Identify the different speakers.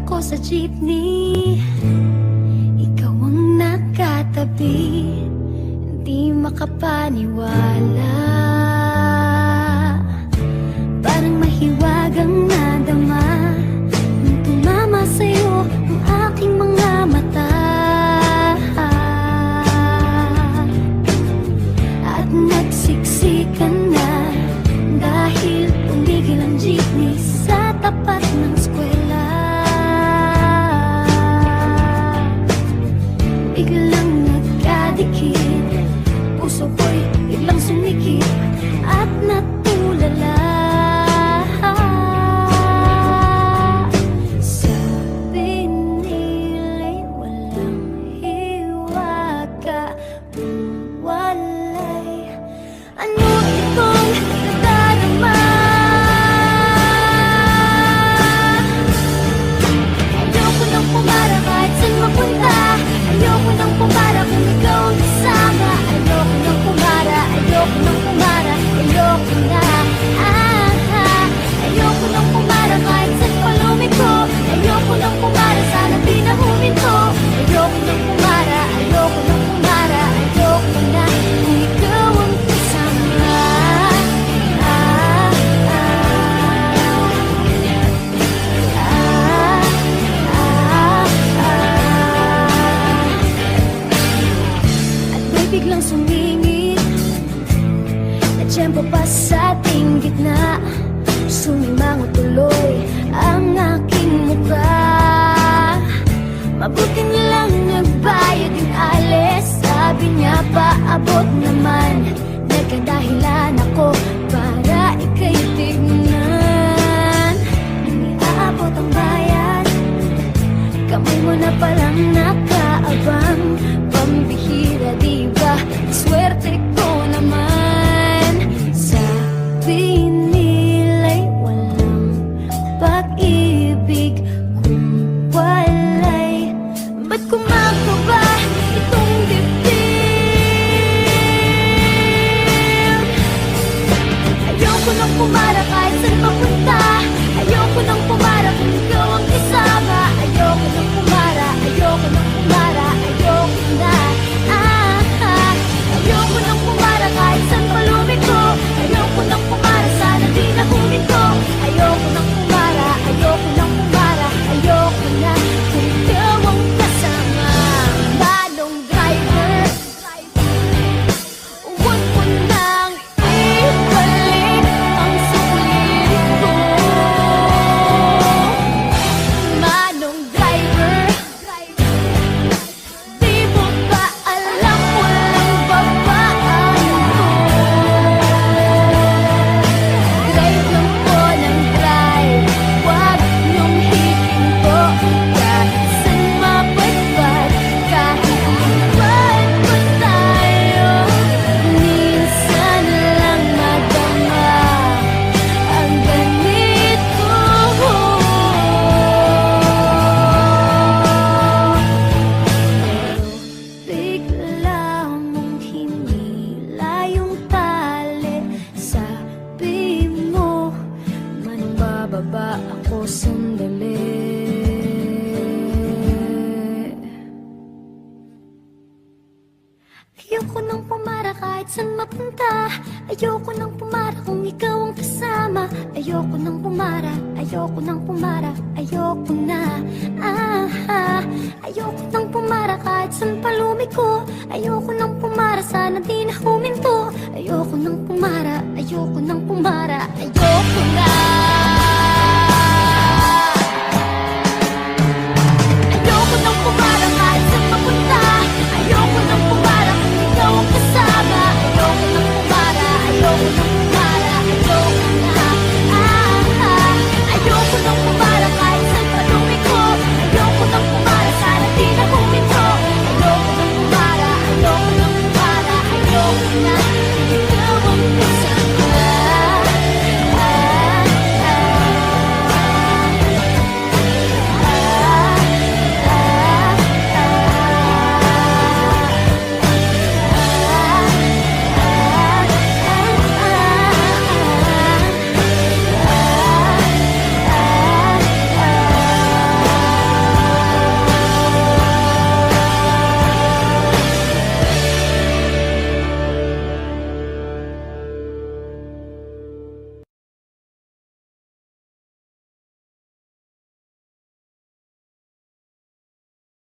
Speaker 1: ako sa jeepney, ikaw ang nakatabi, hindi makapaniwala. Parang mahiwagang nadama nung tumama sa'yo ang aking mga mata. At nagsiksikan na dahil tumigil ang jeepney sa tapat ng eskwela. Biglang nagkadikit, puso ko'y biglang sumikip at natulala. Sabi nila'y walang hiwaga, walay. Ano itong nadarama? Ayoko nang pumara kahit saan mapunta. Ayoko nang pumara kung ikaw ang kasama. Ayoko nang pumara, ayoko nang pumara, ayoko na. Ayoko nang pumara kahit saan pa lumiko. Ayoko nang pumara, sana di na huminto. Ayoko nang pumara, ayoko nang pumara, ayoko na. Kung ikaw ang kasama. At may biglang sumingit na tiyempo pa sa ating gitna. Sumimango tuloy ang aking mukha. Mabuti nilang nagbayad yung alis. Sabi niya paabot naman. Nagkadahilan ako para ika'y tignan. Nung iaabot ang bayad, kamay mo na palang nakaabang. Pambihira diba, swerte ko naman. Sabi nila'y walang pag-ibig kung walay. Ba't kumakaba itong dibdib? Ayoko nang pumara kahit saan mapunta. Ayoko nang pumara kung ikaw ang kasama. Ayoko nang pumara, ayoko nang pumara, ayoko na. Ayoko nang pumara kahit saan pa lumiko. Ayoko nang pumara, sana di na huminto. Ayoko nang pumara, ayoko nang pumara, ayoko na. Kung ikaw ang kasama. Manong driver, huwag mo nang ibalik ang sulit ko. Manong driver, di mo ba alam walang babaan to? Drive lang po ng drive, huwag niyong hihinto. Kahit saan mapadpad, kahit lumipat pa tayo, minsan lang madama ang ganito. Bigla mong hinila yung tali. Sabi mo, manbababa ako sandali. Ayoko nang pumara kahit saan mapunta. Ayoko nang pumara kung ikaw ang kasama. Ayoko nang pumara, ayoko nang pumara, ayoko na. Ayoko nang pumara kahit saan pa lumiko. Ayoko nang pumara, sana di na huminto. Ayoko nang pumara, ayoko nang pumara, ayoko